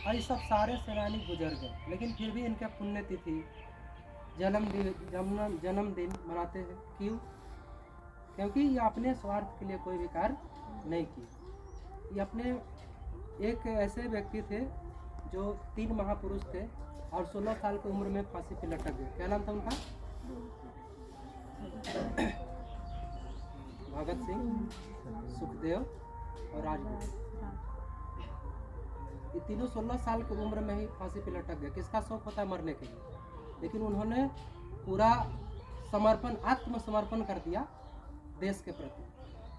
और ये सब सारे सेनानी गुजर गए, लेकिन फिर भी इनके पुण्यतिथि जन्मदिन मनाते हैं। क्यों? क्योंकि ये अपने स्वार्थ के लिए कोई भी कार्य नहीं किए। ये अपने एक ऐसे व्यक्ति थे जो 3 महापुरुष थे और 16 साल की उम्र में फांसी पे लटक गए। क्या नाम था उनका? भगत सिंह, सुखदेव और राजगुरु। ये तीनों 16 साल की उम्र में ही फांसी पे लटक गए। किसका शौक होता है मरने के लिए, लेकिन उन्होंने पूरा समर्पण, आत्मसमर्पण कर दिया देश के प्रति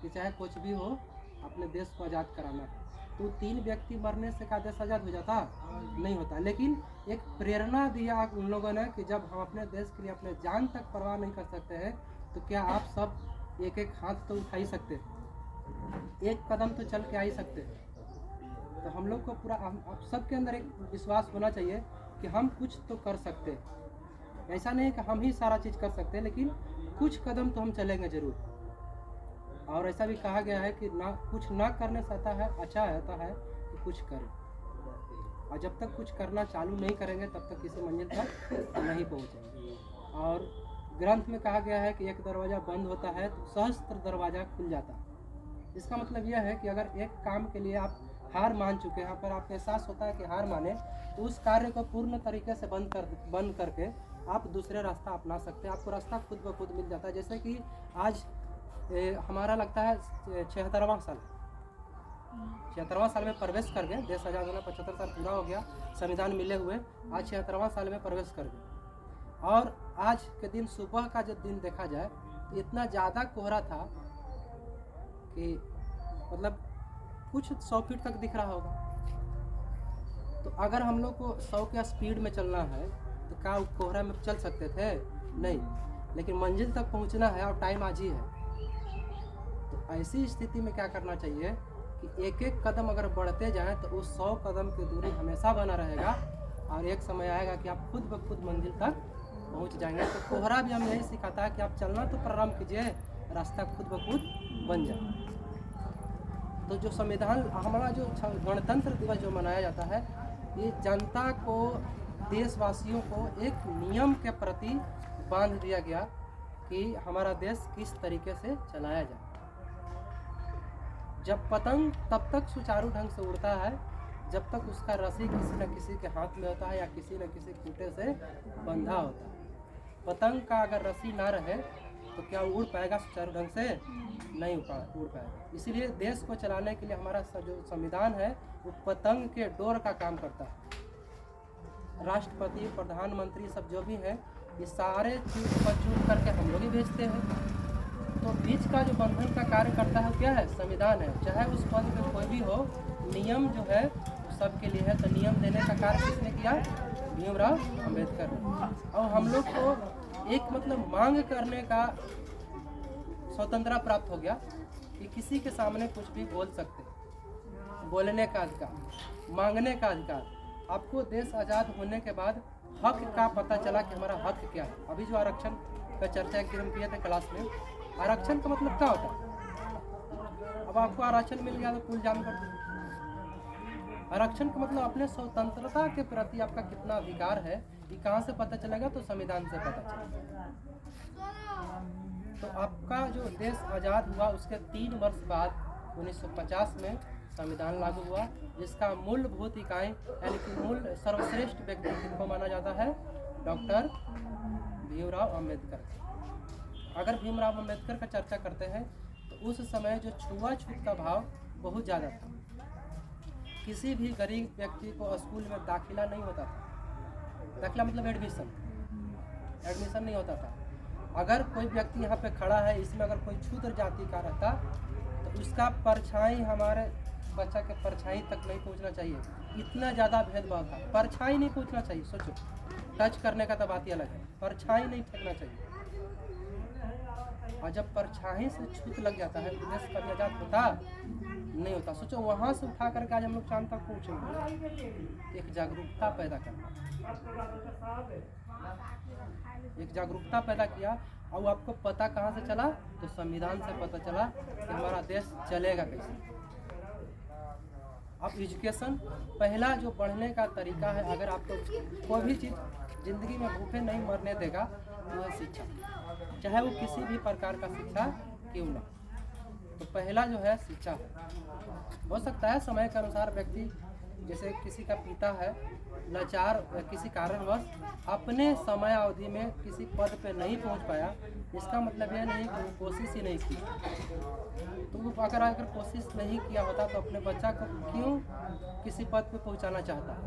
कि चाहे कुछ भी हो अपने देश को आज़ाद कराना है। तो 3 व्यक्ति मरने से क्या देश आज़ाद हो जाता? नहीं होता। लेकिन एक प्रेरणा दिया उन लोगों ने कि जब हम अपने देश के लिए अपने जान तक परवाह नहीं कर सकते हैं तो क्या आप सब एक एक हाथ तो उठा ही सकते हैं, एक कदम तो चल के आ ही सकते हैं। तो हम लोग को पूरा आप सबके अंदर एक विश्वास होना चाहिए कि हम कुछ तो कर सकते हैं। ऐसा नहीं कि हम ही सारा चीज़ कर सकते हैं, लेकिन कुछ कदम तो हम चलेंगे ज़रूर। और ऐसा भी कहा गया है कि ना कुछ ना करने से अच्छा होता है कि कुछ करें। और जब तक कुछ करना चालू नहीं करेंगे तब तक किसी मंजिल तक नहीं पहुँचेंगे। और ग्रंथ में कहा गया है कि एक दरवाज़ा बंद होता है तो सहस्त्र दरवाज़ा खुल जाता है। इसका मतलब यह है कि अगर एक काम के लिए आप हार मान चुके हैं, पर आपको एहसास होता है कि हार माने, तो उस कार्य को पूर्ण तरीके से बंद करके आप दूसरे रास्ता अपना सकते हैं। आपको रास्ता खुद ब खुद मिल जाता है। जैसे कि आज हमारा लगता है 76वां साल, 76वां साल में प्रवेश कर गए। देश आज़ाद होना 75 साल पूरा हो गया, संविधान मिले हुए आज 76वां साल में प्रवेश कर गए। और आज के दिन सुबह का जब दिन देखा जाए तो इतना ज़्यादा कोहरा था कि मतलब कुछ 100 फीट तक दिख रहा होगा। तो अगर हम लोग को 100 के स्पीड में चलना है तो क्या कोहरा में चल सकते थे? नहीं। लेकिन मंजिल तक पहुंचना है और टाइम आज ही है। तो ऐसी स्थिति में क्या करना चाहिए कि एक एक कदम अगर बढ़ते जाएं तो उस 100 कदम की दूरी हमेशा बना रहेगा और एक समय आएगा कि आप खुद ब खुद मंजिल तक पहुंच जाएंगे। तो कोहरा भी हमें यही सिखाता है कि आप चलना तो प्रारंभ कीजिए, रास्ता खुद ब खुद बन जाए। तो जो संविधान हमारा जो गणतंत्र दिवस जो मनाया जाता है, ये जनता को, देशवासियों को एक नियम के प्रति बांध दिया गया कि हमारा देश किस तरीके से चलाया जाए। जब पतंग तब तक सुचारू ढंग से उड़ता है जब तक उसका रस्सी किसी न किसी के हाथ में होता है या किसी न किसी खूंटे से बंधा होता है। पतंग का अगर रस्सी ना रहे तो क्या उड़ पाएगा सुचारू ढंग से? नहीं उड़ पाएगा। इसीलिए देश को चलाने के लिए हमारा जो संविधान है वो पतंग के डोर का काम करता है। राष्ट्रपति, प्रधानमंत्री सब जो भी हैं ये सारे चीज को चूक करके हम लोग ही भेजते हैं। तो बीच का जो बंधन का कार्य करता है क्या है? संविधान है। चाहे उस पद पे कोई भी हो, नियम जो है वो सबके लिए है। तो नियम देने का कार्य किसने किया? भीमराव अम्बेडकर ने। और हम लोग को एक मतलब मांग करने का स्वतंत्रता प्राप्त हो गया कि किसी के सामने कुछ भी बोल सकते, बोलने का अधिकार, मांगने का अधिकार। आपको देश आज़ाद होने के बाद हक का पता चला कि हमारा हक क्या है। अभी जो आरक्षण का चर्चा एक दिन हम किए थे क्लास में, आरक्षण का मतलब क्या होता है? अब आपको आरक्षण मिल गया तो कुल जाम कर दो। आरक्षण का मतलब अपने स्वतंत्रता के प्रति आपका कितना अधिकार है, ये कहाँ से पता चलेगा? तो संविधान से पता चलेगा। तो आपका जो देश आज़ाद हुआ उसके 3 वर्ष बाद 1950 में संविधान लागू हुआ, जिसका मूलभूत इकाई यानी कि मूल सर्वश्रेष्ठ व्यक्ति किनको माना जाता है? डॉक्टर भीमराव अम्बेडकर। अगर भीमराव अम्बेडकर का चर्चा करते हैं तो उस समय जो छुआछूत का भाव बहुत ज़्यादा था। किसी भी गरीब व्यक्ति को स्कूल में दाखिला नहीं होता था। दाखिला मतलब एडमिशन नहीं होता था। अगर कोई व्यक्ति यहाँ पे खड़ा है, इसमें अगर कोई क्षुद्र जाति का रहता तो उसका परछाई हमारे बच्चा के परछाई तक नहीं पहुँचना चाहिए। इतना ज़्यादा भेदभाव था। परछाई नहीं पहुँचना चाहिए। सोचो, टच करने का तो बात ही अलग है, परछाई नहीं फेंकना चाहिए। और जब परछाई से छूत लग जाता है तो देश कभी आज़ाद होता नहीं होता। सोचो, वहाँ से उठा करके आज हम लोग चांद तक पहुँचेंगे। एक जागरूकता पैदा करना, एक जागरूकता पैदा किया। और आपको पता कहाँ से चला? तो संविधान से पता चला कि हमारा देश चलेगा कैसे। अब एजुकेशन पहला जो पढ़ने का तरीका है, अगर आपको कोई भी चीज़ ज़िंदगी में भूखे नहीं मरने देगा वो है शिक्षा, चाहे वो किसी भी प्रकार का शिक्षा क्यों ना। तो पहला जो है शिक्षा है। हो सकता है समय के अनुसार व्यक्ति, जैसे किसी का पिता है लाचार किसी कारणवश अपने समय अवधि में किसी पद पे नहीं पहुंच पाया, इसका मतलब यह नहीं कि वो कोशिश ही नहीं की। तो वो अगर कोशिश नहीं किया होता तो अपने बच्चा को क्यों किसी पद पे पहुंचाना चाहता है,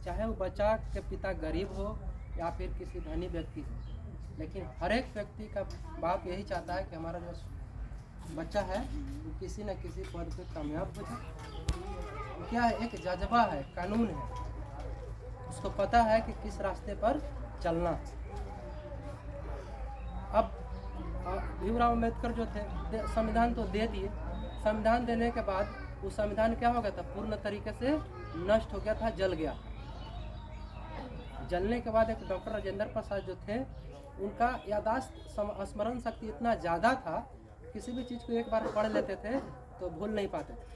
चाहे वो बच्चा के पिता गरीब हो या फिर किसी धनी व्यक्ति हो। लेकिन हर एक व्यक्ति का बाप यही चाहता है कि हमारा जो बच्चा है वो किसी न किसी पद पे कामयाब हो जाए। क्या है, एक जज्बा है, कानून है, उसको पता है कि किस रास्ते पर चलना। अब भीमराव अम्बेडकर जो थे संविधान तो दे दिए, संविधान देने के बाद वो संविधान क्या हो गया था, पूर्ण तरीके से नष्ट हो गया था, जल गया। जलने के बाद एक डॉक्टर राजेंद्र प्रसाद जो थे, उनका याददाश्त स्मरण शक्ति इतना ज़्यादा था, किसी भी चीज़ को एक बार पढ़ लेते थे तो भूल नहीं पाते थे।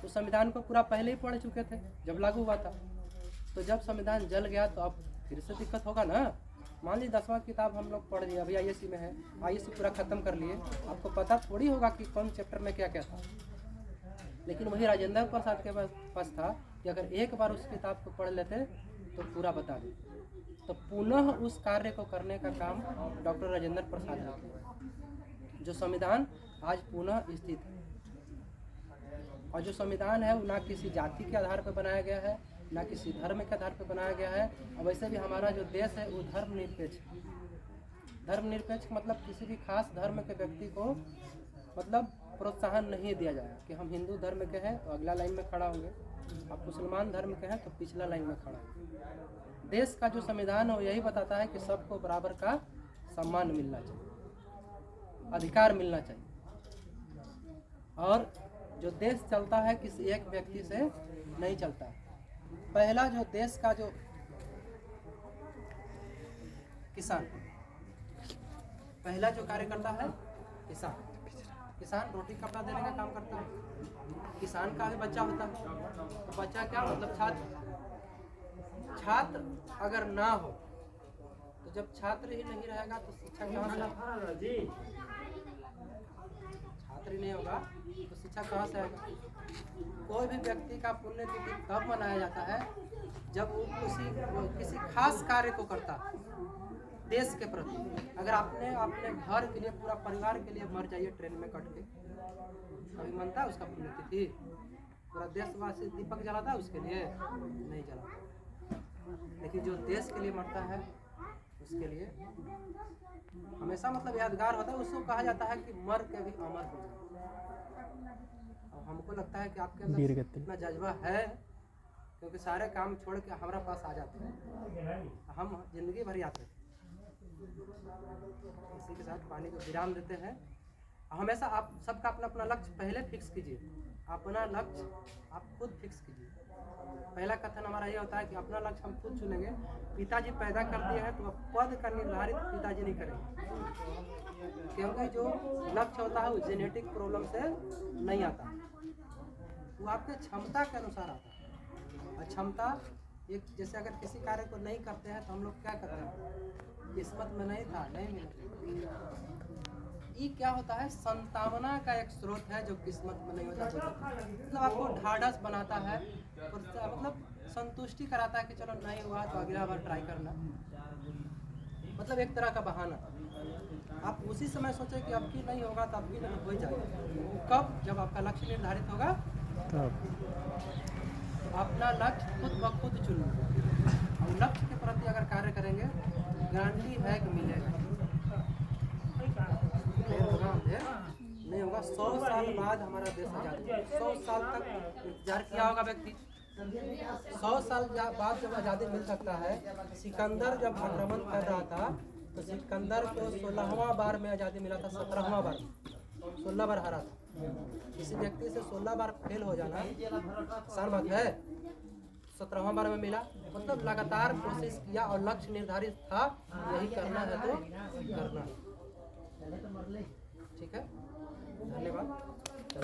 तो संविधान को पूरा पहले ही पढ़ चुके थे जब लागू हुआ था। तो जब संविधान जल गया तो अब फिर से दिक्कत होगा ना। मान लीजिए 10वां किताब हम लोग पढ़ लिए, अभी ISC में है, ISC पूरा ख़त्म कर लिए, आपको पता थोड़ी होगा कि कौन चैप्टर में क्या क्या था। लेकिन वही राजेंद्र प्रसाद के पास था कि अगर एक बार उस किताब को पढ़ लेते तो पूरा बता देते। तो पुनः उस कार्य को करने का काम डॉक्टर राजेंद्र प्रसाद ने किया। जो संविधान आज पुनः स्थित है, और जो संविधान है वो ना किसी जाति के आधार पर बनाया गया है, ना किसी धर्म के आधार पर बनाया गया है। और वैसे भी हमारा जो देश है वो धर्मनिरपेक्ष है। धर्मनिरपेक्ष मतलब किसी भी खास धर्म के व्यक्ति को मतलब प्रोत्साहन नहीं दिया जाए कि हम हिंदू धर्म के हैं तो अगला लाइन में खड़ा होंगे, आप मुसलमान धर्म के हैं तो पिछला लाइन में खड़ा होंगे। देश का जो संविधान है वो यही बताता है कि सबको बराबर का सम्मान मिलना चाहिए, अधिकार मिलना चाहिए। और जो देश चलता है किसी एक व्यक्ति से नहीं चलता है। पहला जो देश का जो किसान, पहला जो कार्य करता है किसान। किसान रोटी कपड़ा देने का काम करता है। किसान का भी बच्चा होता है, तो बच्चा क्या मतलब छात्र। छात्र अगर ना हो तो जब छात्र ही नहीं रहेगा तो शिक्षा कहाँ से आएगी? छात्र ही नहीं होगा तो शिक्षा कहाँ से आएगा? कोई भी व्यक्ति का पुण्यतिथि तब मनाया जाता है जब वो किसी खास कार्य को करता है देश के प्रति। अगर आपने अपने घर के लिए, पूरा परिवार के लिए मर जाइए ट्रेन में कट के, कभी मनता है उसका पुण्यतिथि? पूरा देशवासी दीपक जलाता है उसके लिए? नहीं जलाता। लेकिन जो देश के लिए मरता है उसके लिए हमेशा मतलब यादगार होता है। उसको कहा जाता है कि मर के भी अमर हो जाए। और हमको लगता है कि आपके अंदर इतना जज्बा है, क्योंकि सारे काम छोड़ के हमारा पास आ जाते हैं, हम जिंदगी भर आते हैं। इसी के साथ पानी को विराम देते हैं। हमेशा आप सबका अपना अपना लक्ष्य पहले फिक्स कीजिए। अपना लक्ष्य आप खुद फिक्स कीजिए। पहला कथन हमारा ये होता है कि अपना लक्ष्य हम खुद चुनेंगे। पिताजी पैदा कर दिए हैं तो अब पद का निर्धारित पिताजी नहीं करेंगे, क्योंकि जो लक्ष्य होता है वो जेनेटिक प्रॉब्लम से नहीं आता, वो आपके क्षमता के अनुसार आता है। और क्षमता एक, जैसे अगर किसी कार्य को नहीं करते हैं तो हम लोग क्या करते हैं, किस्मत में नहीं था, नहीं मिला। ये क्या होता है, संतावना का एक स्रोत है जो किस्मत में नहीं होता। मतलब आपको ढाढ़स बनाता है, मतलब संतुष्टि कराता है कि चलो नहीं हुआ तो अगला बार ट्राई करना। मतलब एक तरह का बहाना। आप उसी समय सोचे कि अब की नहीं होगा तो अब की नहीं हो जाएगा। कब? जब आपका लक्ष्य निर्धारित होगा तब। अपना लक्ष्य खुद ब खुद चुनो और लक्ष्य के प्रति अगर कार्य करेंगे, गारंटी है कि मिलेगा। नहीं होगा। 100 साल बाद हमारा देश आजाद, 100 साल तक इंतजार किया होगा व्यक्ति। 100 साल बाद जब आज़ादी मिल सकता है। सिकंदर जब आक्रमण कर रहा था तो सिकंदर को 16वां बार में आज़ादी मिला था, 17वां बार 16 बार हारा था। किसी व्यक्ति से 16 बार फेल हो जाना आसान बात है। 17वां बार में मिला, मतलब लगातार कोशिश किया और लक्ष्य निर्धारित था, यही करना है तो करना। ठीक है, धन्यवाद।